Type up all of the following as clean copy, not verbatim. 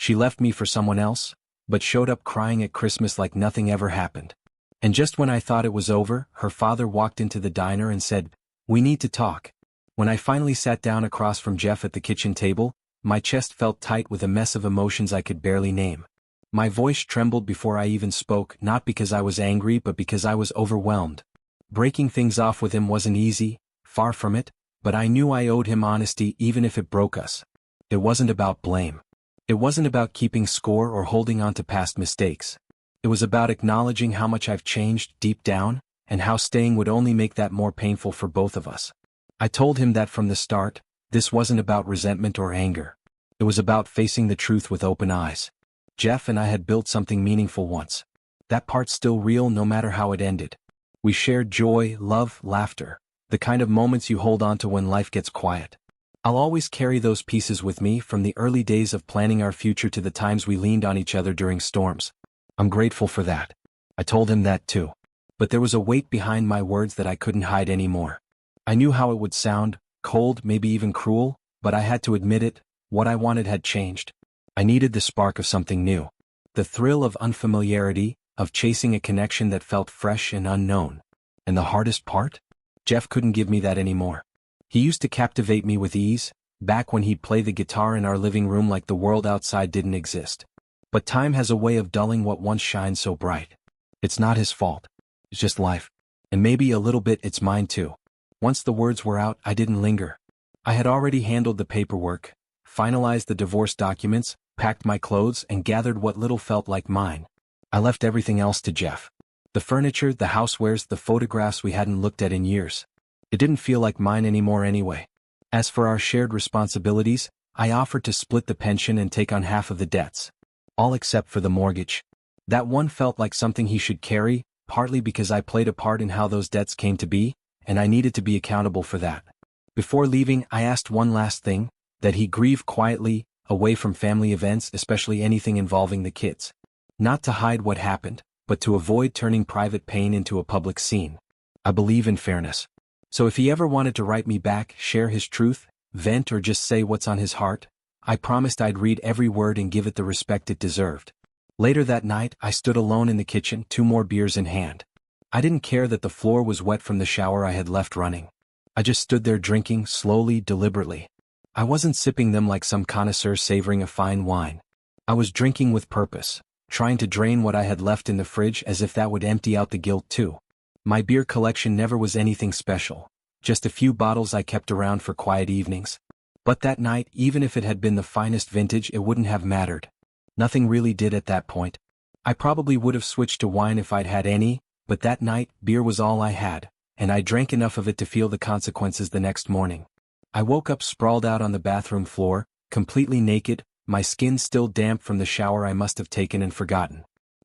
She left me for someone else, but showed up crying at Christmas like nothing ever happened. And just when I thought it was over, her father walked into the diner and said, "We need to talk." When I finally sat down across from Jeff at the kitchen table, my chest felt tight with a mess of emotions I could barely name. My voice trembled before I even spoke, not because I was angry but because I was overwhelmed. Breaking things off with him wasn't easy, far from it, but I knew I owed him honesty even if it broke us. It wasn't about blame. It wasn't about keeping score or holding on to past mistakes. It was about acknowledging how much I've changed deep down, and how staying would only make that more painful for both of us. I told him that from the start, this wasn't about resentment or anger. It was about facing the truth with open eyes. Jeff and I had built something meaningful once. That part's still real no matter how it ended. We shared joy, love, laughter, the kind of moments you hold on to when life gets quiet. I'll always carry those pieces with me, from the early days of planning our future to the times we leaned on each other during storms. I'm grateful for that. I told him that too. But there was a weight behind my words that I couldn't hide anymore. I knew how it would sound, cold, maybe even cruel, but I had to admit it. What I wanted had changed. I needed the spark of something new. The thrill of unfamiliarity, of chasing a connection that felt fresh and unknown. And the hardest part? Jeff couldn't give me that anymore. He used to captivate me with ease, back when he'd play the guitar in our living room like the world outside didn't exist. But time has a way of dulling what once shined so bright. It's not his fault. It's just life. And maybe a little bit it's mine too. Once the words were out, I didn't linger. I had already handled the paperwork, finalized the divorce documents, packed my clothes, and gathered what little felt like mine. I left everything else to Jeff. The furniture, the housewares, the photographs we hadn't looked at in years. It didn't feel like mine anymore anyway. As for our shared responsibilities, I offered to split the pension and take on half of the debts. All except for the mortgage. That one felt like something he should carry, partly because I played a part in how those debts came to be, and I needed to be accountable for that. Before leaving, I asked one last thing, that he grieve quietly, away from family events, especially anything involving the kids. Not to hide what happened, but to avoid turning private pain into a public scene. I believe in fairness. So if he ever wanted to write me back, share his truth, vent, or just say what's on his heart, I promised I'd read every word and give it the respect it deserved. Later that night, I stood alone in the kitchen, 2 more beers in hand. I didn't care that the floor was wet from the shower I had left running. I just stood there drinking, slowly, deliberately. I wasn't sipping them like some connoisseur savoring a fine wine. I was drinking with purpose, trying to drain what I had left in the fridge as if that would empty out the guilt too. My beer collection never was anything special, just a few bottles I kept around for quiet evenings. But that night, even if it had been the finest vintage, it wouldn't have mattered. Nothing really did at that point. I probably would have switched to wine if I'd had any, but that night, beer was all I had, and I drank enough of it to feel the consequences the next morning. I woke up sprawled out on the bathroom floor, completely naked, my skin still damp from the shower I must have taken and forgotten.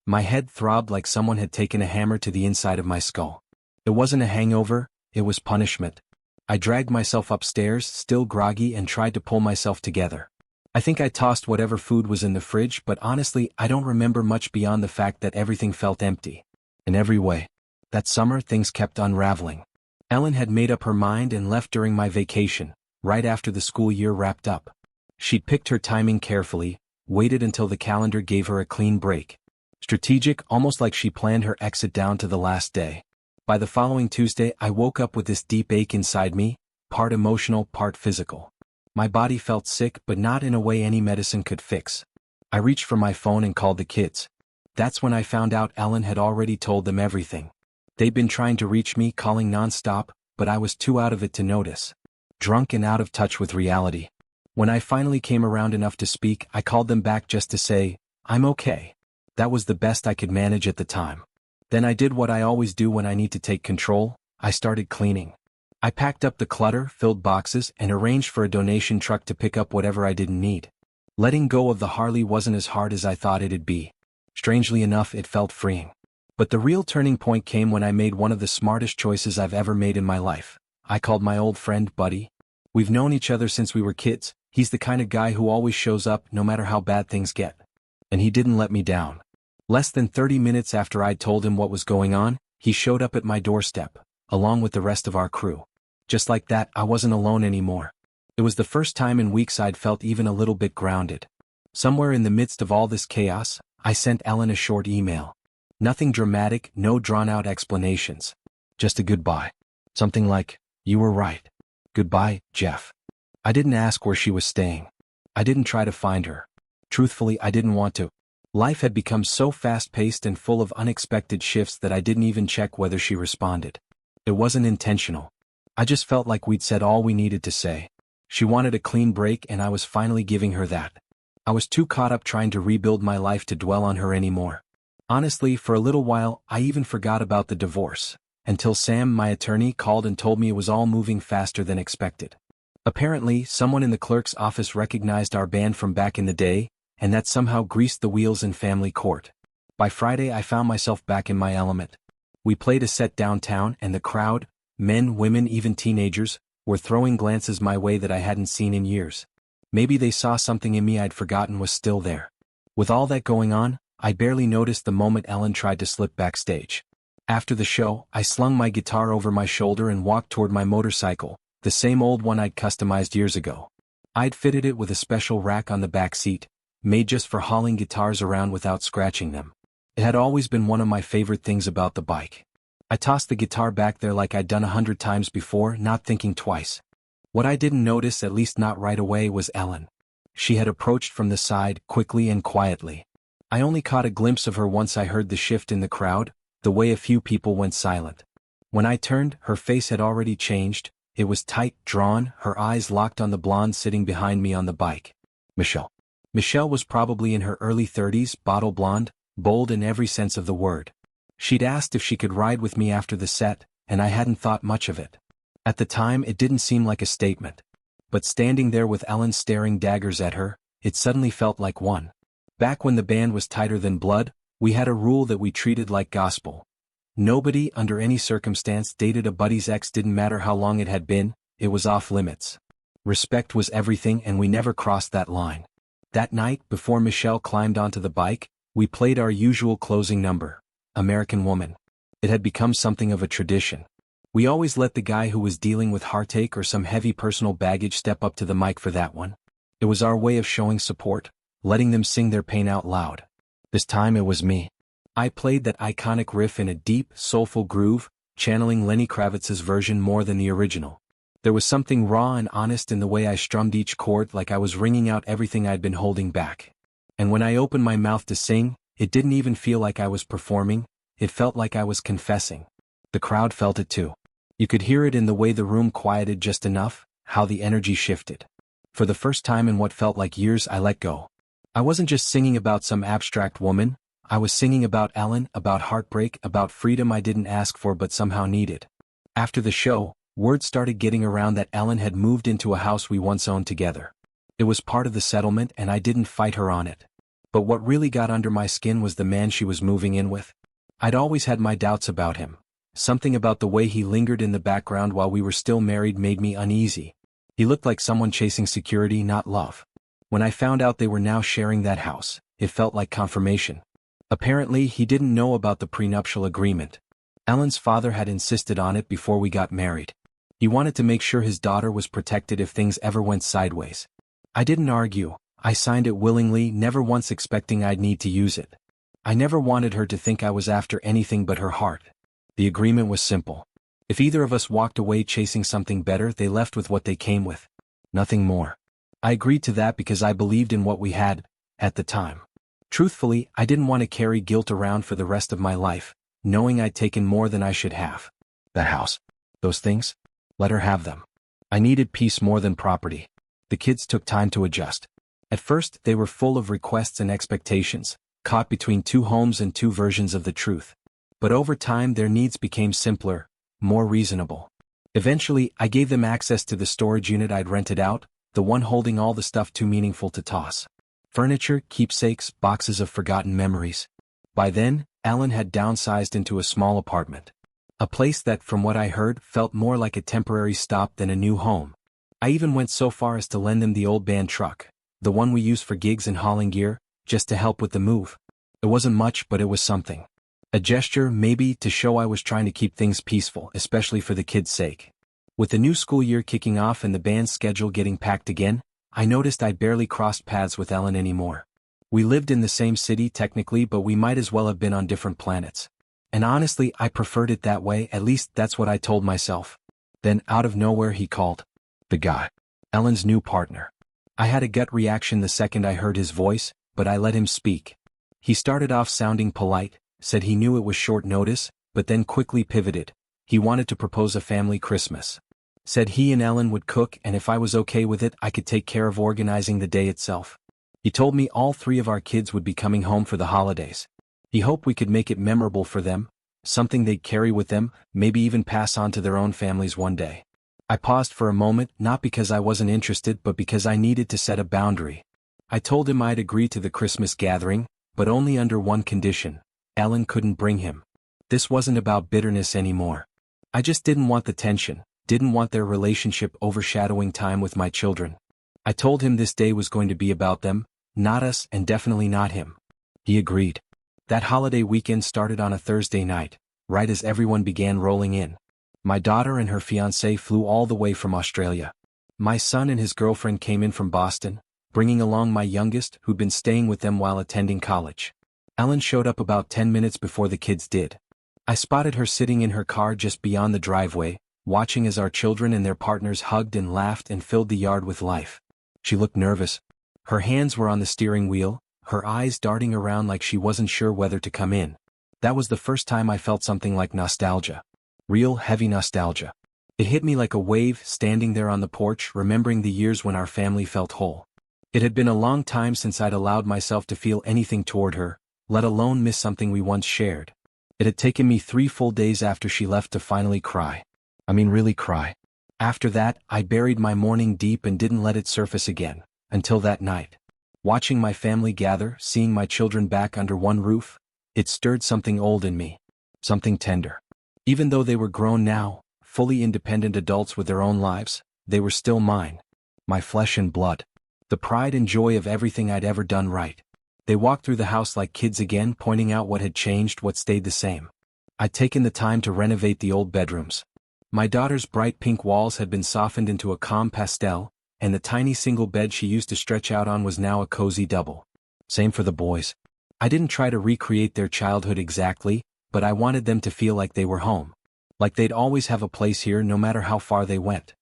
My head throbbed like someone had taken a hammer to the inside of my skull. It wasn't a hangover, it was punishment. I dragged myself upstairs, still groggy, and tried to pull myself together. I think I tossed whatever food was in the fridge, but honestly, I don't remember much beyond the fact that everything felt empty. In every way. That summer, things kept unraveling. Ellen had made up her mind and left during my vacation, right after the school year wrapped up. She'd picked her timing carefully, waited until the calendar gave her a clean break. Strategic, almost like she planned her exit down to the last day. By the following Tuesday, I woke up with this deep ache inside me, part emotional, part physical. My body felt sick, but not in a way any medicine could fix. I reached for my phone and called the kids. That's when I found out Ellen had already told them everything. They'd been trying to reach me, calling nonstop, but I was too out of it to notice. Drunk and out of touch with reality. When I finally came around enough to speak, I called them back just to say, "I'm okay." That was the best I could manage at the time. Then I did what I always do when I need to take control. I started cleaning. I packed up the clutter, filled boxes, and arranged for a donation truck to pick up whatever I didn't need. Letting go of the Harley wasn't as hard as I thought it'd be. Strangely enough, it felt freeing. But the real turning point came when I made one of the smartest choices I've ever made in my life. I called my old friend Buddy. We've known each other since we were kids. He's the kind of guy who always shows up no matter how bad things get. And he didn't let me down. Less than 30 minutes after I'd told him what was going on, he showed up at my doorstep, along with the rest of our crew. Just like that, I wasn't alone anymore. It was the first time in weeks I'd felt even a little bit grounded. Somewhere in the midst of all this chaos, I sent Ellen a short email. Nothing dramatic, no drawn-out explanations. Just a goodbye. Something like, "You were right. Goodbye, Jeff." I didn't ask where she was staying. I didn't try to find her. Truthfully, I didn't want to. Life had become so fast-paced and full of unexpected shifts that I didn't even check whether she responded. It wasn't intentional. I just felt like we'd said all we needed to say. She wanted a clean break and I was finally giving her that. I was too caught up trying to rebuild my life to dwell on her anymore. Honestly, for a little while, I even forgot about the divorce, until Sam, my attorney, called and told me it was all moving faster than expected. Apparently, someone in the clerk's office recognized our band from back in the day, and that somehow greased the wheels in family court. By Friday, I found myself back in my element. We played a set downtown and the crowd, men, women, even teenagers, were throwing glances my way that I hadn't seen in years. Maybe they saw something in me I'd forgotten was still there. With all that going on, I barely noticed the moment Ellen tried to slip backstage. After the show, I slung my guitar over my shoulder and walked toward my motorcycle, the same old one I'd customized years ago. I'd fitted it with a special rack on the back seat, made just for hauling guitars around without scratching them. It had always been one of my favorite things about the bike. I tossed the guitar back there like I'd done 100 times before, not thinking twice. What I didn't notice, at least not right away, was Ellen. She had approached from the side, quickly and quietly. I only caught a glimpse of her once I heard the shift in the crowd, the way a few people went silent. When I turned, her face had already changed. It was tight, drawn, her eyes locked on the blonde sitting behind me on the bike. Michelle. Michelle was probably in her early 30s, bottle blonde, bold in every sense of the word. She'd asked if she could ride with me after the set, and I hadn't thought much of it. At the time, it didn't seem like a statement. But standing there with Ellen staring daggers at her, it suddenly felt like one. Back when the band was tighter than blood, we had a rule that we treated like gospel. Nobody, under any circumstance, dated a buddy's ex. Didn't matter how long it had been, it was off limits. Respect was everything and we never crossed that line. That night, before Michelle climbed onto the bike, we played our usual closing number, American Woman. It had become something of a tradition. We always let the guy who was dealing with heartache or some heavy personal baggage step up to the mic for that one. It was our way of showing support, letting them sing their pain out loud. This time it was me. I played that iconic riff in a deep, soulful groove, channeling Lenny Kravitz's version more than the original. There was something raw and honest in the way I strummed each chord, like I was wringing out everything I'd been holding back. And when I opened my mouth to sing, it didn't even feel like I was performing, it felt like I was confessing. The crowd felt it too. You could hear it in the way the room quieted just enough, how the energy shifted. For the first time in what felt like years, I let go. I wasn't just singing about some abstract woman, I was singing about Ellen, about heartbreak, about freedom I didn't ask for but somehow needed. After the show, word started getting around that Ellen had moved into a house we once owned together. It was part of the settlement and I didn't fight her on it. But what really got under my skin was the man she was moving in with. I'd always had my doubts about him. Something about the way he lingered in the background while we were still married made me uneasy. He looked like someone chasing security, not love. When I found out they were now sharing that house, it felt like confirmation. Apparently, he didn't know about the prenuptial agreement. Ellen's father had insisted on it before we got married. He wanted to make sure his daughter was protected if things ever went sideways. I didn't argue. I signed it willingly, never once expecting I'd need to use it. I never wanted her to think I was after anything but her heart. The agreement was simple. If either of us walked away chasing something better, they left with what they came with. Nothing more. I agreed to that because I believed in what we had, at the time. Truthfully, I didn't want to carry guilt around for the rest of my life, knowing I'd taken more than I should have. That house. Those things. Let her have them. I needed peace more than property. The kids took time to adjust. At first, they were full of requests and expectations, caught between two homes and two versions of the truth. But over time their needs became simpler, more reasonable. Eventually, I gave them access to the storage unit I'd rented out, the one holding all the stuff too meaningful to toss. Furniture, keepsakes, boxes of forgotten memories. By then, Ellen had downsized into a small apartment. A place that, from what I heard, felt more like a temporary stop than a new home. I even went so far as to lend them the old band truck, the one we used for gigs and hauling gear, just to help with the move. It wasn't much, but it was something. A gesture, maybe, to show I was trying to keep things peaceful, especially for the kids' sake. With the new school year kicking off and the band's schedule getting packed again, I noticed I barely crossed paths with Ellen anymore. We lived in the same city technically, but we might as well have been on different planets. And honestly, I preferred it that way, at least that's what I told myself. Then, out of nowhere, he called. The guy. Ellen's new partner. I had a gut reaction the second I heard his voice, but I let him speak. He started off sounding polite, said he knew it was short notice, but then quickly pivoted. He wanted to propose a family Christmas. Said he and Ellen would cook, and if I was okay with it, I could take care of organizing the day itself. He told me all 3 of our kids would be coming home for the holidays. He hoped we could make it memorable for them, something they'd carry with them, maybe even pass on to their own families one day. I paused for a moment, not because I wasn't interested but because I needed to set a boundary. I told him I'd agree to the Christmas gathering, but only under one condition. Ellen couldn't bring him. This wasn't about bitterness anymore. I just didn't want the tension, didn't want their relationship overshadowing time with my children. I told him this day was going to be about them, not us, and definitely not him. He agreed. That holiday weekend started on a Thursday night, right as everyone began rolling in. My daughter and her fiancé flew all the way from Australia. My son and his girlfriend came in from Boston, bringing along my youngest, who'd been staying with them while attending college. Ellen showed up about 10 minutes before the kids did. I spotted her sitting in her car just beyond the driveway, watching as our children and their partners hugged and laughed and filled the yard with life. She looked nervous. Her hands were on the steering wheel, her eyes darting around like she wasn't sure whether to come in. That was the first time I felt something like nostalgia. Real heavy nostalgia. It hit me like a wave, standing there on the porch, remembering the years when our family felt whole. It had been a long time since I'd allowed myself to feel anything toward her, let alone miss something we once shared. It had taken me 3 full days after she left to finally cry. I mean really cry. After that, I buried my mourning deep and didn't let it surface again, until that night. Watching my family gather, seeing my children back under one roof, it stirred something old in me. Something tender. Even though they were grown now, fully independent adults with their own lives, they were still mine. My flesh and blood. The pride and joy of everything I'd ever done right. They walked through the house like kids again, pointing out what had changed, what stayed the same. I'd taken the time to renovate the old bedrooms. My daughter's bright pink walls had been softened into a calm pastel, and the tiny single bed she used to stretch out on was now a cozy double. Same for the boys. I didn't try to recreate their childhood exactly, but I wanted them to feel like they were home. Like they'd always have a place here no matter how far they went.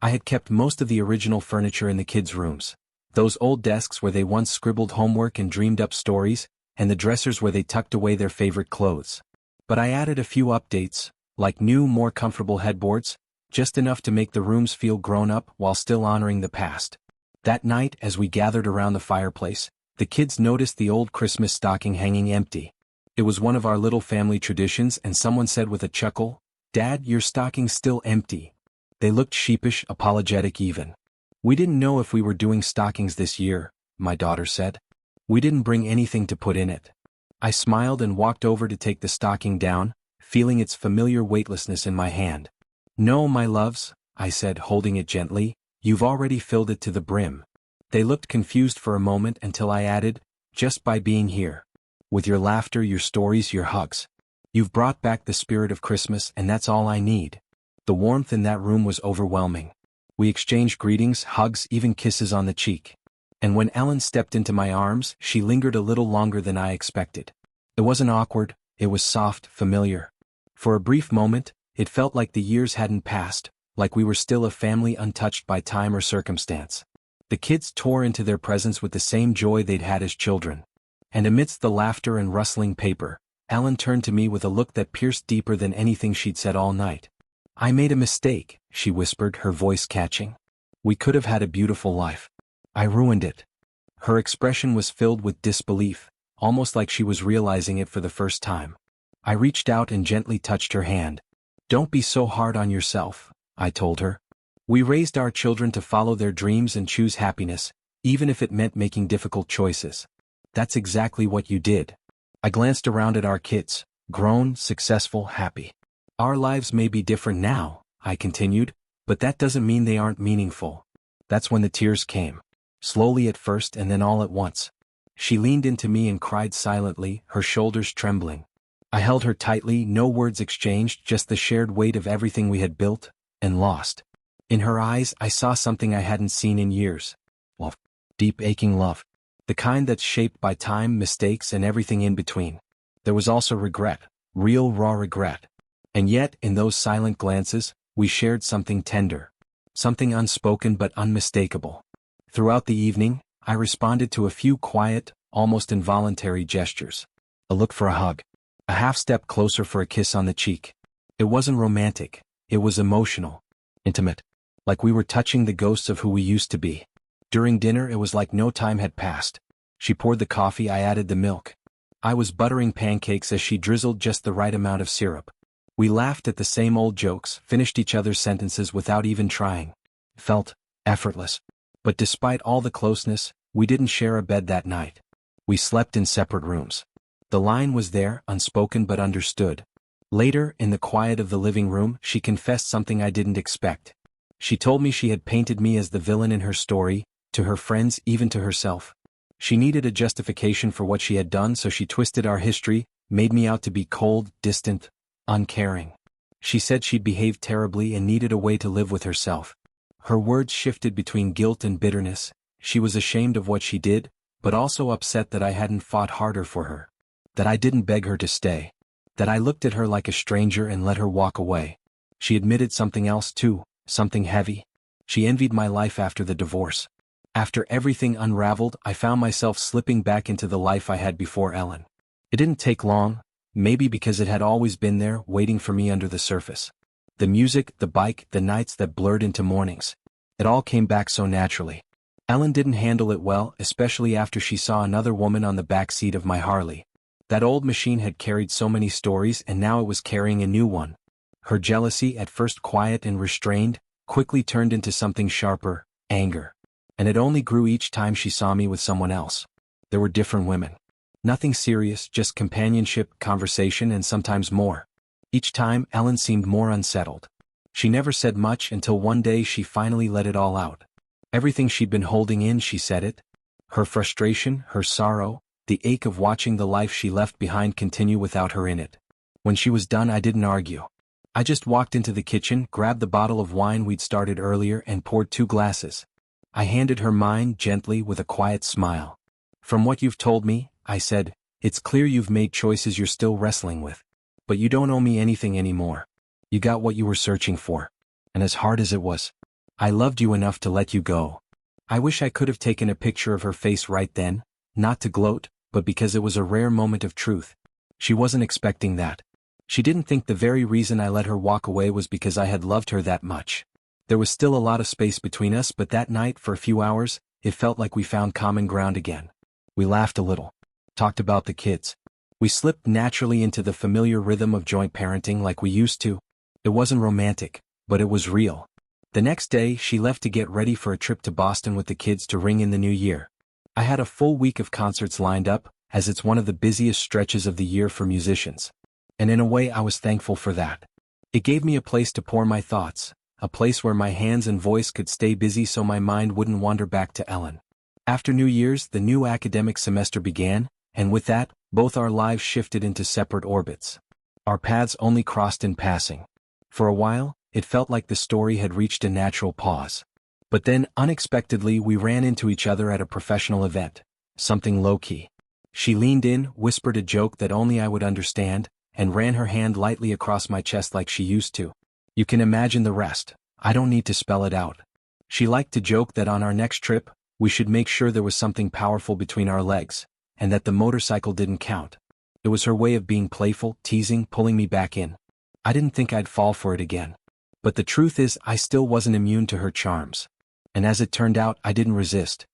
I had kept most of the original furniture in the kids' rooms. Those old desks where they once scribbled homework and dreamed up stories, and the dressers where they tucked away their favorite clothes. But I added a few updates, like new, more comfortable headboards, just enough to make the rooms feel grown up while still honoring the past. That night, as we gathered around the fireplace, the kids noticed the old Christmas stocking hanging empty. It was one of our little family traditions, and someone said with a chuckle, "Dad, your stocking's still empty." They looked sheepish, apologetic even. "We didn't know if we were doing stockings this year," my daughter said. "We didn't bring anything to put in it." I smiled and walked over to take the stocking down, feeling its familiar weightlessness in my hand. "No, my loves," I said, holding it gently, "you've already filled it to the brim." They looked confused for a moment until I added, "Just by being here. With your laughter, your stories, your hugs. You've brought back the spirit of Christmas, and that's all I need." The warmth in that room was overwhelming. We exchanged greetings, hugs, even kisses on the cheek. And when Ellen stepped into my arms, she lingered a little longer than I expected. It wasn't awkward, it was soft, familiar. For a brief moment, it felt like the years hadn't passed, like we were still a family untouched by time or circumstance. The kids tore into their presents with the same joy they'd had as children. And amidst the laughter and rustling paper, Ellen turned to me with a look that pierced deeper than anything she'd said all night. "I made a mistake," she whispered, her voice catching. "We could have had a beautiful life. I ruined it." Her expression was filled with disbelief, almost like she was realizing it for the first time. I reached out and gently touched her hand. "Don't be so hard on yourself," I told her. "We raised our children to follow their dreams and choose happiness, even if it meant making difficult choices. That's exactly what you did." I glanced around at our kids, grown, successful, happy. "Our lives may be different now," I continued, "but that doesn't mean they aren't meaningful." That's when the tears came. Slowly at first and then all at once. She leaned into me and cried silently, her shoulders trembling. I held her tightly, no words exchanged, just the shared weight of everything we had built and lost. In her eyes, I saw something I hadn't seen in years. deep aching love. The kind that's shaped by time, mistakes, and everything in between. There was also regret, real raw regret. And yet, in those silent glances, we shared something tender. Something unspoken but unmistakable. Throughout the evening, I responded to a few quiet, almost involuntary gestures. A look for a hug. A half step closer for a kiss on the cheek. It wasn't romantic, it was emotional. Intimate. Like we were touching the ghosts of who we used to be. During dinner it was like no time had passed. She poured the coffee, I added the milk. I was buttering pancakes as she drizzled just the right amount of syrup. We laughed at the same old jokes, finished each other's sentences without even trying. It felt effortless. But despite all the closeness, we didn't share a bed that night. We slept in separate rooms. The line was there, unspoken but understood. Later, in the quiet of the living room, she confessed something I didn't expect. She told me she had painted me as the villain in her story, to her friends, even to herself. She needed a justification for what she had done, so she twisted our history, made me out to be cold, distant, uncaring. She said she'd behaved terribly and needed a way to live with herself. Her words shifted between guilt and bitterness. She was ashamed of what she did, but also upset that I hadn't fought harder for her. That I didn't beg her to stay. That I looked at her like a stranger and let her walk away. She admitted something else too, something heavy. She envied my life after the divorce. After everything unraveled, I found myself slipping back into the life I had before Ellen. It didn't take long, maybe because it had always been there, waiting for me under the surface. The music, the bike, the nights that blurred into mornings. It all came back so naturally. Ellen didn't handle it well, especially after she saw another woman on the back seat of my Harley. That old machine had carried so many stories and now it was carrying a new one. Her jealousy, at first quiet and restrained, quickly turned into something sharper, anger. And it only grew each time she saw me with someone else. There were different women. Nothing serious, just companionship, conversation, and sometimes more. Each time, Ellen seemed more unsettled. She never said much until one day she finally let it all out. Everything she'd been holding in, she said it. Her frustration, her sorrow, the ache of watching the life she left behind continue without her in it. When she was done, I didn't argue. I just walked into the kitchen, grabbed the bottle of wine we'd started earlier, and poured 2 glasses. I handed her mine gently with a quiet smile. From what you've told me, I said, it's clear you've made choices you're still wrestling with. But you don't owe me anything anymore. You got what you were searching for. And as hard as it was, I loved you enough to let you go. I wish I could have taken a picture of her face right then, not to gloat, but because it was a rare moment of truth. She wasn't expecting that. She didn't think the very reason I let her walk away was because I had loved her that much. There was still a lot of space between us, but that night, for a few hours, it felt like we found common ground again. We laughed a little. Talked about the kids. We slipped naturally into the familiar rhythm of joint parenting like we used to. It wasn't romantic, but it was real. The next day, she left to get ready for a trip to Boston with the kids to ring in the new year. I had a full week of concerts lined up, as it's one of the busiest stretches of the year for musicians. And in a way, I was thankful for that. It gave me a place to pour my thoughts, a place where my hands and voice could stay busy so my mind wouldn't wander back to Ellen. After New Year's, the new academic semester began, and with that, both our lives shifted into separate orbits. Our paths only crossed in passing. For a while, it felt like the story had reached a natural pause. But then, unexpectedly, we ran into each other at a professional event, something low-key. She leaned in, whispered a joke that only I would understand, and ran her hand lightly across my chest like she used to. You can imagine the rest. I don't need to spell it out. She liked to joke that on our next trip, we should make sure there was something powerful between our legs, and that the motorcycle didn't count. It was her way of being playful, teasing, pulling me back in. I didn't think I'd fall for it again. But the truth is, I still wasn't immune to her charms. And as it turned out, I didn't resist.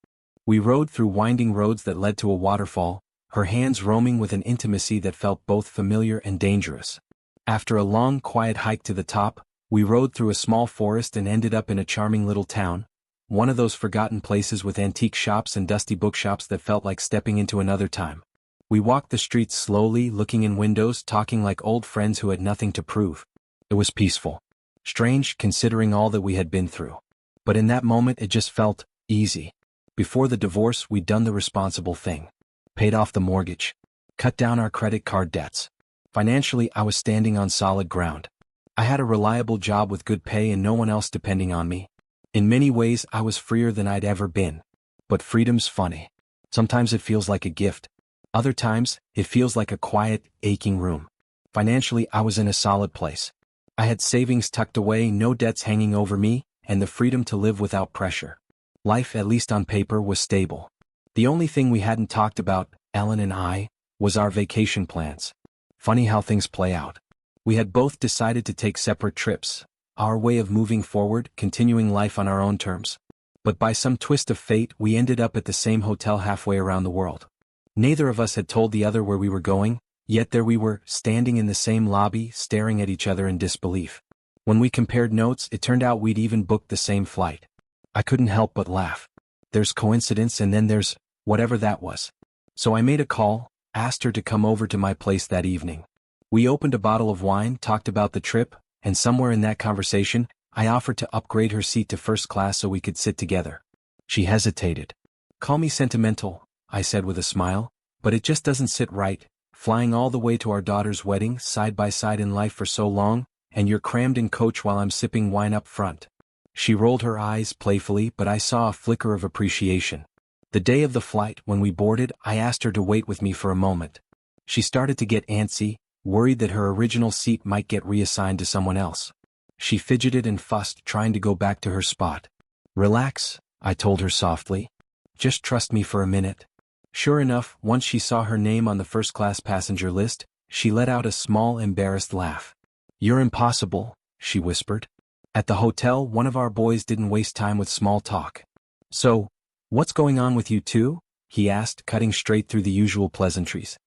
We rode through winding roads that led to a waterfall, her hands roaming with an intimacy that felt both familiar and dangerous. After a long, quiet hike to the top, we rode through a small forest and ended up in a charming little town, one of those forgotten places with antique shops and dusty bookshops that felt like stepping into another time. We walked the streets slowly, looking in windows, talking like old friends who had nothing to prove. It was peaceful. Strange, considering all that we had been through. But in that moment it just felt easy. Before the divorce, we'd done the responsible thing. Paid off the mortgage. Cut down our credit card debts. Financially, I was standing on solid ground. I had a reliable job with good pay and no one else depending on me. In many ways, I was freer than I'd ever been. But freedom's funny. Sometimes it feels like a gift. Other times, it feels like a quiet, aching room. Financially, I was in a solid place. I had savings tucked away, no debts hanging over me, and the freedom to live without pressure. Life, at least on paper, was stable. The only thing we hadn't talked about, Ellen and I, was our vacation plans. Funny how things play out. We had both decided to take separate trips, our way of moving forward, continuing life on our own terms. But by some twist of fate, we ended up at the same hotel halfway around the world. Neither of us had told the other where we were going, yet there we were, standing in the same lobby, staring at each other in disbelief. When we compared notes, it turned out we'd even booked the same flight. I couldn't help but laugh. There's coincidence and then there's whatever that was. So I made a call, asked her to come over to my place that evening. We opened a bottle of wine, talked about the trip, and somewhere in that conversation, I offered to upgrade her seat to first class so we could sit together. She hesitated. "Call me sentimental," I said with a smile, "but it just doesn't sit right, flying all the way to our daughter's wedding, side by side in life for so long, and you're crammed in coach while I'm sipping wine up front." She rolled her eyes playfully, but I saw a flicker of appreciation. The day of the flight, when we boarded, I asked her to wait with me for a moment. She started to get antsy, worried that her original seat might get reassigned to someone else. She fidgeted and fussed, trying to go back to her spot. "Relax," I told her softly. "Just trust me for a minute." Sure enough, once she saw her name on the first-class passenger list, she let out a small, embarrassed laugh. "You're impossible," she whispered. At the hotel, one of our boys didn't waste time with small talk. "So, what's going on with you two?" he asked, cutting straight through the usual pleasantries.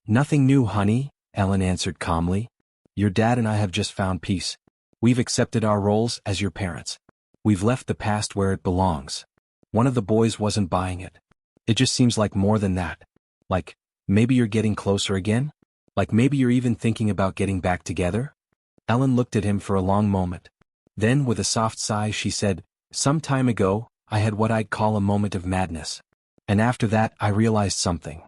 "Nothing new, honey," Ellen answered calmly. "Your dad and I have just found peace. We've accepted our roles as your parents. We've left the past where it belongs." One of the boys wasn't buying it. "It just seems like more than that. Like, maybe you're getting closer again? Like maybe you're even thinking about getting back together?" Ellen looked at him for a long moment. Then, with a soft sigh, she said, "Some time ago, I had what I'd call a moment of madness. And after that, I realized something."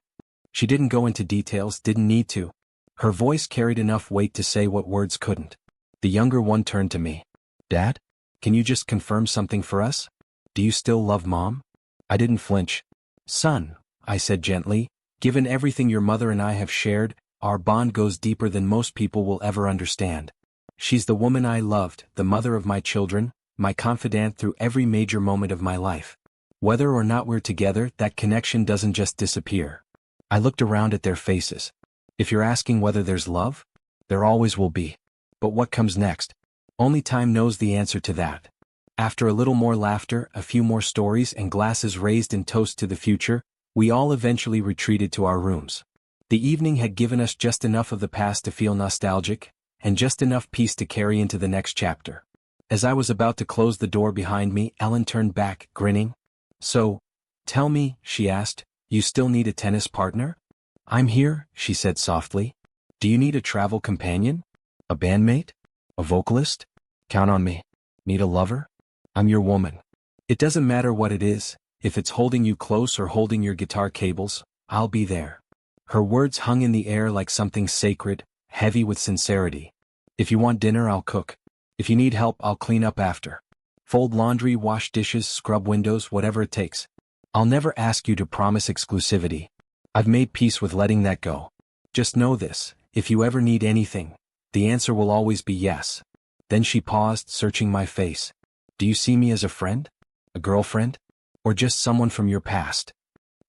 She didn't go into details, didn't need to. Her voice carried enough weight to say what words couldn't. The younger one turned to me. "Dad? Can you just confirm something for us? Do you still love Mom?" I didn't flinch. "Son," I said gently, "given everything your mother and I have shared, our bond goes deeper than most people will ever understand. She's the woman I loved, the mother of my children, my confidant through every major moment of my life. Whether or not we're together, that connection doesn't just disappear." I looked around at their faces. If you're asking whether there's love, there always will be. But what comes next? Only time knows the answer to that. After a little more laughter, a few more stories, and glasses raised in toast to the future, we all eventually retreated to our rooms. The evening had given us just enough of the past to feel nostalgic, and just enough peace to carry into the next chapter. As I was about to close the door behind me, Ellen turned back, grinning. "So, tell me," she asked, "you still need a tennis partner?" "I'm here," she said softly. "Do you need a travel companion? A bandmate? A vocalist? Count on me. Need a lover? I'm your woman. It doesn't matter what it is, if it's holding you close or holding your guitar cables, I'll be there." Her words hung in the air like something sacred, heavy with sincerity. "If you want dinner, I'll cook. If you need help, I'll clean up after. Fold laundry, wash dishes, scrub windows, whatever it takes. I'll never ask you to promise exclusivity. I've made peace with letting that go. Just know this, if you ever need anything, the answer will always be yes." Then she paused, searching my face. "Do you see me as a friend? A girlfriend? Or just someone from your past?"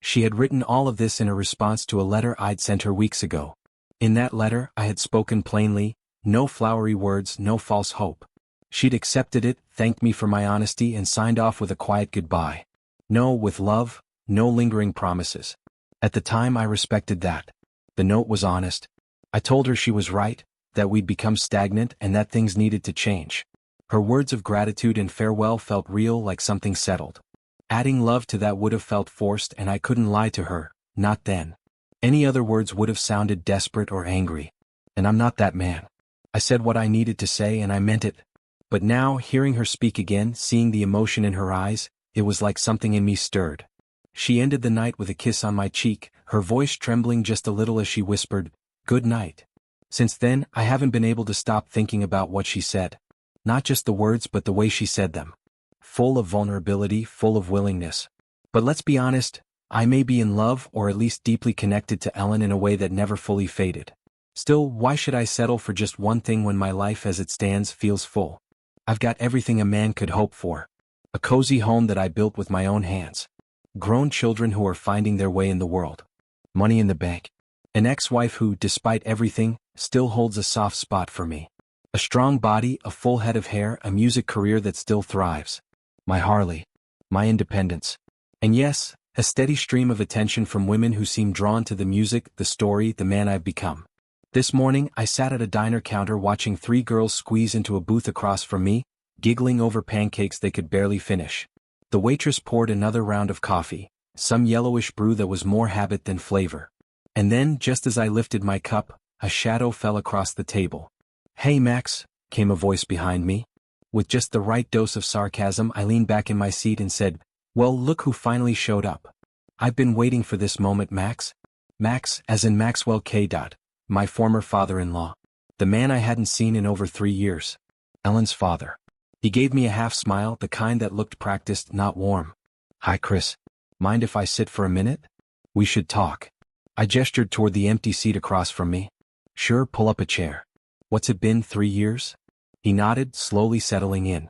She had written all of this in a response to a letter I'd sent her weeks ago. In that letter, I had spoken plainly, no flowery words, no false hope. She'd accepted it, thanked me for my honesty, and signed off with a quiet goodbye. No, with love, no lingering promises. At the time, I respected that. The note was honest. I told her she was right, that we'd become stagnant and that things needed to change. Her words of gratitude and farewell felt real, like something settled. Adding love to that would have felt forced, and I couldn't lie to her, not then. Any other words would have sounded desperate or angry. And I'm not that man. I said what I needed to say and I meant it. But now, hearing her speak again, seeing the emotion in her eyes, it was like something in me stirred. She ended the night with a kiss on my cheek, her voice trembling just a little as she whispered, "Good night." Since then, I haven't been able to stop thinking about what she said. Not just the words, but the way she said them. Full of vulnerability, full of willingness. But let's be honest, I may be in love or at least deeply connected to Ellen in a way that never fully faded. Still, why should I settle for just one thing when my life as it stands feels full? I've got everything a man could hope for. A cozy home that I built with my own hands. Grown children who are finding their way in the world. Money in the bank. An ex-wife who, despite everything, still holds a soft spot for me. A strong body, a full head of hair, a music career that still thrives. My Harley. My independence. And yes, a steady stream of attention from women who seem drawn to the music, the story, the man I've become. This morning, I sat at a diner counter watching 3 girls squeeze into a booth across from me, giggling over pancakes they could barely finish. The waitress poured another round of coffee, some yellowish brew that was more habit than flavor. And then, just as I lifted my cup, a shadow fell across the table. "Hey Max," came a voice behind me. With just the right dose of sarcasm, I leaned back in my seat and said, "Well, look who finally showed up. I've been waiting for this moment, Max." Max, as in Maxwell K. My former father-in-law. The man I hadn't seen in over 3 years. Ellen's father. He gave me a half smile, the kind that looked practiced, not warm. "Hi Chris. Mind if I sit for a minute? We should talk." I gestured toward the empty seat across from me. "Sure, pull up a chair." "What's it been, 3 years?" He nodded, slowly settling in.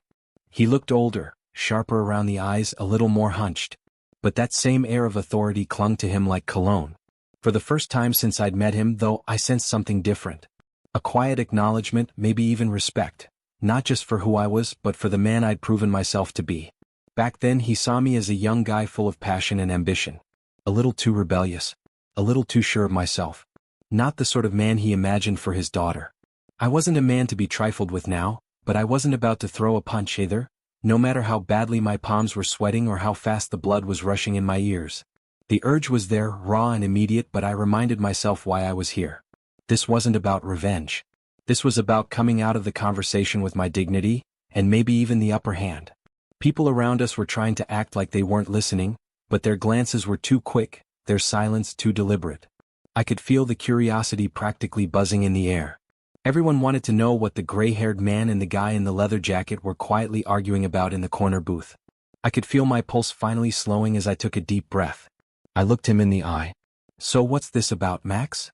He looked older, sharper around the eyes, a little more hunched. But that same air of authority clung to him like cologne. For the first time since I'd met him, though, I sensed something different. A quiet acknowledgement, maybe even respect. Not just for who I was, but for the man I'd proven myself to be. Back then he saw me as a young guy full of passion and ambition. A little too rebellious. A little too sure of myself. Not the sort of man he imagined for his daughter. I wasn't a man to be trifled with now, but I wasn't about to throw a punch either, no matter how badly my palms were sweating or how fast the blood was rushing in my ears. The urge was there, raw and immediate, but I reminded myself why I was here. This wasn't about revenge. This was about coming out of the conversation with my dignity, and maybe even the upper hand. People around us were trying to act like they weren't listening, but their glances were too quick, their silence too deliberate. I could feel the curiosity practically buzzing in the air. Everyone wanted to know what the gray-haired man and the guy in the leather jacket were quietly arguing about in the corner booth. I could feel my pulse finally slowing as I took a deep breath. I looked him in the eye. "So what's this about, Max?"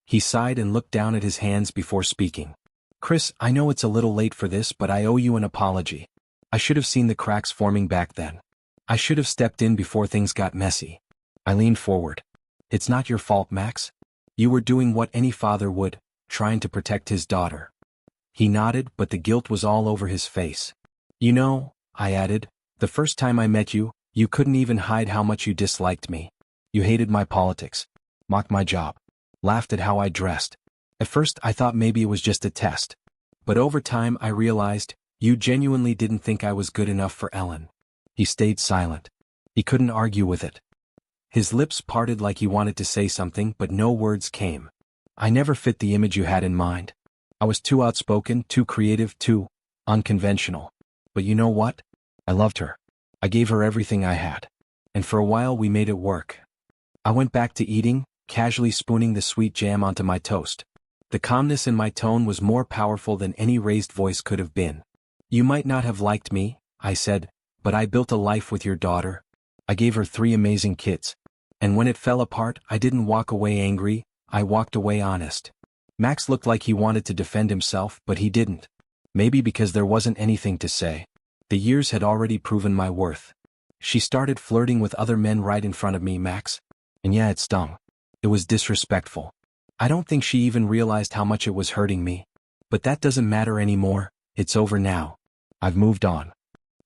He sighed and looked down at his hands before speaking. "Chris, I know it's a little late for this, but I owe you an apology. I should have seen the cracks forming back then. I should have stepped in before things got messy." I leaned forward. "It's not your fault, Max. You were doing what any father would, trying to protect his daughter." He nodded, but the guilt was all over his face. "You know," I added, "the first time I met you, you couldn't even hide how much you disliked me. You hated my politics, mocked my job, laughed at how I dressed. At first I thought maybe it was just a test. But over time I realized, you genuinely didn't think I was good enough for Ellen." He stayed silent. He couldn't argue with it. His lips parted like he wanted to say something, but no words came. "I never fit the image you had in mind. I was too outspoken, too creative, too unconventional. But you know what? I loved her. I gave her everything I had. And for a while we made it work." I went back to eating, casually spooning the sweet jam onto my toast. The calmness in my tone was more powerful than any raised voice could have been. "You might not have liked me," I said, "but I built a life with your daughter. I gave her 3 amazing kids. And when it fell apart, I didn't walk away angry, I walked away honest." Max looked like he wanted to defend himself, but he didn't. Maybe because there wasn't anything to say. The years had already proven my worth. "She started flirting with other men right in front of me, Max. And yeah, it stung. It was disrespectful. I don't think she even realized how much it was hurting me. But that doesn't matter anymore, it's over now. I've moved on."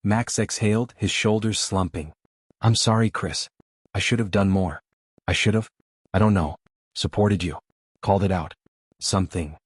Max exhaled, his shoulders slumping. "I'm sorry, Chris. I should have done more. I should have, I don't know, supported you, called it out. Something."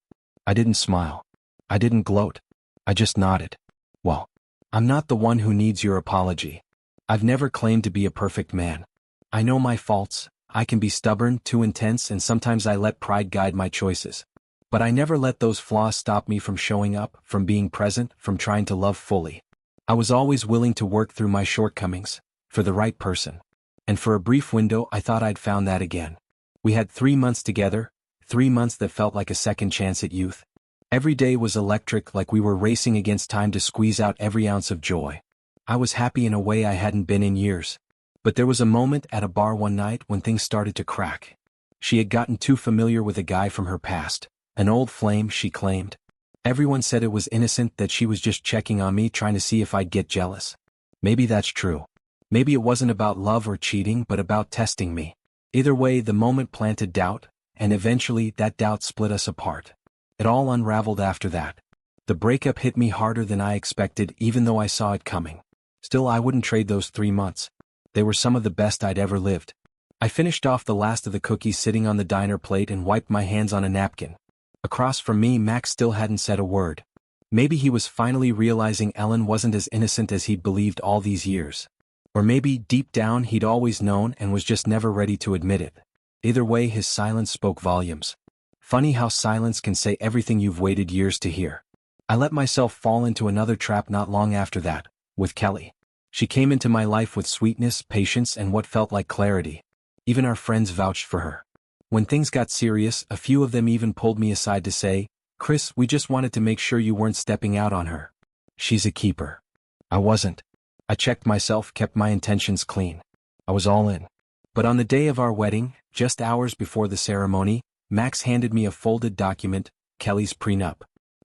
I didn't smile. I didn't gloat. I just nodded. "Well, I'm not the one who needs your apology. I've never claimed to be a perfect man. I know my faults. I can be stubborn, too intense, and sometimes I let pride guide my choices. But I never let those flaws stop me from showing up, from being present, from trying to love fully. I was always willing to work through my shortcomings, for the right person. And for a brief window I thought I'd found that again. We had 3 months together, 3 months that felt like a second chance at youth. Every day was electric, like we were racing against time to squeeze out every ounce of joy. I was happy in a way I hadn't been in years. But there was a moment at a bar one night when things started to crack. She had gotten too familiar with a guy from her past, an old flame, she claimed. Everyone said it was innocent, that she was just checking on me, trying to see if I'd get jealous. Maybe that's true. Maybe it wasn't about love or cheating, but about testing me. Either way, the moment planted doubt, and eventually that doubt split us apart. It all unraveled after that. The breakup hit me harder than I expected, even though I saw it coming. Still, I wouldn't trade those 3 months. They were some of the best I'd ever lived. I finished off the last of the cookies sitting on the diner plate and wiped my hands on a napkin. Across from me, Max still hadn't said a word. Maybe he was finally realizing Ellen wasn't as innocent as he'd believed all these years. Or maybe, deep down, he'd always known and was just never ready to admit it. Either way, his silence spoke volumes. Funny how silence can say everything you've waited years to hear. I let myself fall into another trap not long after that, with Kelly. She came into my life with sweetness, patience, and what felt like clarity. Even our friends vouched for her. When things got serious, a few of them even pulled me aside to say, "Chris, we just wanted to make sure you weren't stepping out on her. She's a keeper." I wasn't. I checked myself, kept my intentions clean. I was all in. But on the day of our wedding, just hours before the ceremony, Max handed me a folded document, Kelly's prenup.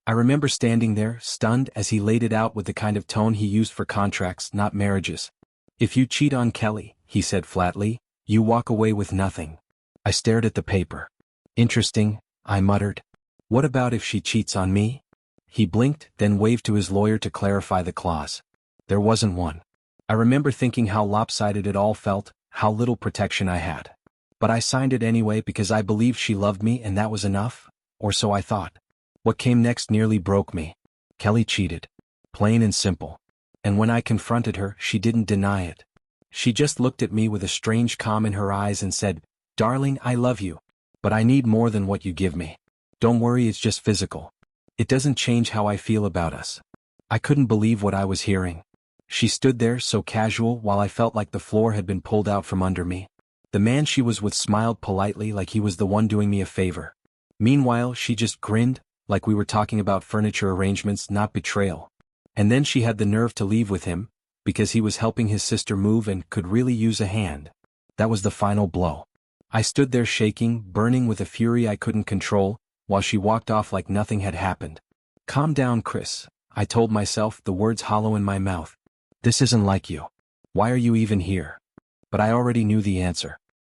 I remember standing there, stunned, as he laid it out with the kind of tone he used for contracts, not marriages. "If you cheat on Kelly," he said flatly, "you walk away with nothing." I stared at the paper. "Interesting," I muttered. "What about if she cheats on me?" He blinked, then waved to his lawyer to clarify the clause. There wasn't one. I remember thinking how lopsided it all felt, how little protection I had. But I signed it anyway because I believed she loved me, and that was enough, or so I thought. What came next nearly broke me. Kelly cheated. Plain and simple. And when I confronted her, she didn't deny it. She just looked at me with a strange calm in her eyes and said, "Darling, I love you. But I need more than what you give me. Don't worry, it's just physical. It doesn't change how I feel about us." I couldn't believe what I was hearing. She stood there, so casual, while I felt like the floor had been pulled out from under me. The man she was with smiled politely, like he was the one doing me a favor. Meanwhile, she just grinned, like we were talking about furniture arrangements, not betrayal. And then she had the nerve to leave with him, because he was helping his sister move and could really use a hand. That was the final blow. I stood there shaking, burning with a fury I couldn't control, while she walked off like nothing had happened. "Calm down, Chris," I told myself, the words hollow in my mouth. "This isn't like you. Why are you even here?" But I already knew the answer.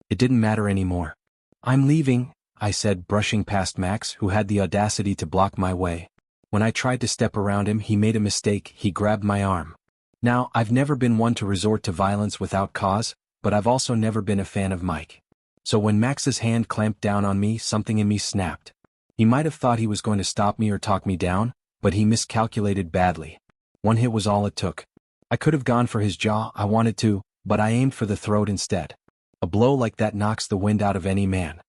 It didn't matter anymore. "I'm leaving," I said, brushing past Max, who had the audacity to block my way. When I tried to step around him, he made a mistake. He grabbed my arm. Now, I've never been one to resort to violence without cause, but I've also never been a fan of Mike. So when Max's hand clamped down on me, something in me snapped. He might have thought he was going to stop me or talk me down, but he miscalculated badly. One hit was all it took. I could have gone for his jaw, I wanted to, but I aimed for the throat instead. A blow like that knocks the wind out of any man.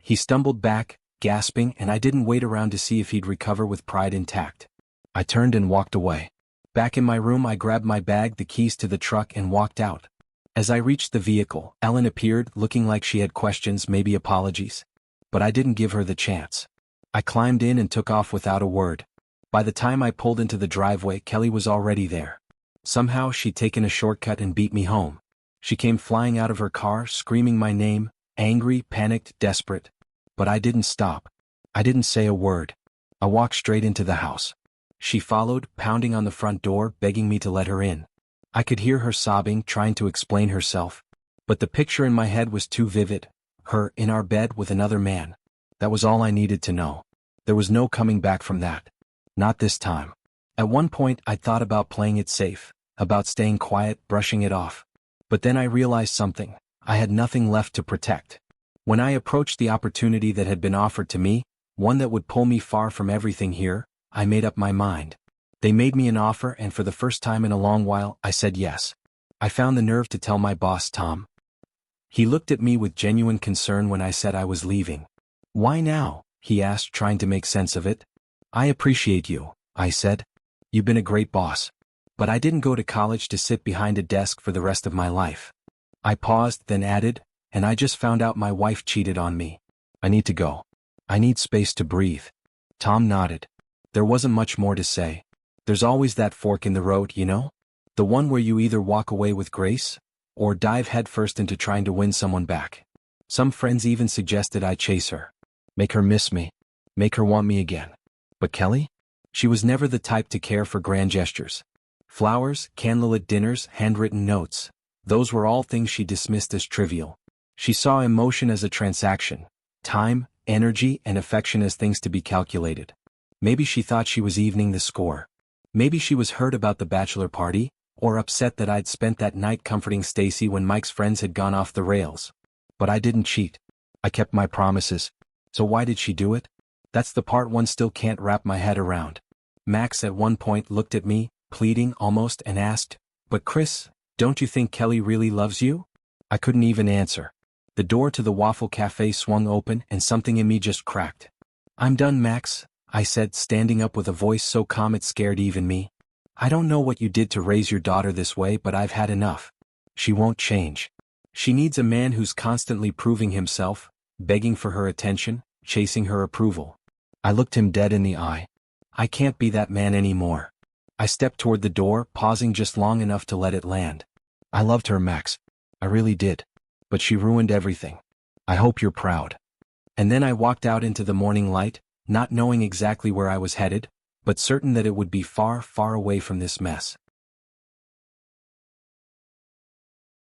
He stumbled back, gasping, and I didn't wait around to see if he'd recover with pride intact. I turned and walked away. Back in my room, I grabbed my bag, the keys to the truck, and walked out. As I reached the vehicle, Ellen appeared, looking like she had questions, maybe apologies. But I didn't give her the chance. I climbed in and took off without a word. By the time I pulled into the driveway, Kelly was already there. Somehow she'd taken a shortcut and beat me home. She came flying out of her car, screaming my name, angry, panicked, desperate. But I didn't stop. I didn't say a word. I walked straight into the house. She followed, pounding on the front door, begging me to let her in. I could hear her sobbing, trying to explain herself. But the picture in my head was too vivid. Her, in our bed with another man. That was all I needed to know. There was no coming back from that. Not this time. At one point, I thought about playing it safe, about staying quiet, brushing it off. But then I realized something. I had nothing left to protect. When I approached the opportunity that had been offered to me, one that would pull me far from everything here, I made up my mind. They made me an offer, and for the first time in a long while, I said yes. I found the nerve to tell my boss, Tom. He looked at me with genuine concern when I said I was leaving. "Why now?" he asked, trying to make sense of it. "I appreciate you," I said. "You've been a great boss. But I didn't go to college to sit behind a desk for the rest of my life." I paused, then added, "And I just found out my wife cheated on me. I need to go. I need space to breathe." Tom nodded. There wasn't much more to say. There's always that fork in the road, you know? The one where you either walk away with grace, or dive headfirst into trying to win someone back. Some friends even suggested I chase her. Make her miss me. Make her want me again. But Kelly? She was never the type to care for grand gestures. Flowers, candlelit dinners, handwritten notes. Those were all things she dismissed as trivial. She saw emotion as a transaction. Time, energy, and affection as things to be calculated. Maybe she thought she was evening the score. Maybe she was hurt about the bachelor party, or upset that I'd spent that night comforting Stacy when Mike's friends had gone off the rails. But I didn't cheat. I kept my promises. So why did she do it? That's the part one still can't wrap my head around. Max at one point looked at me, pleading almost, and asked, "But Chris, don't you think Kelly really loves you?" I couldn't even answer. The door to the Waffle Cafe swung open and something in me just cracked. "I'm done, Max," I said, standing up with a voice so calm it scared even me. "I don't know what you did to raise your daughter this way, but I've had enough. She won't change. She needs a man who's constantly proving himself, begging for her attention, chasing her approval." I looked him dead in the eye. I can't be that man anymore. I stepped toward the door, pausing just long enough to let it land. I loved her, Max. I really did. But she ruined everything. I hope you're proud. And then I walked out into the morning light, not knowing exactly where I was headed, but certain that it would be far, far away from this mess.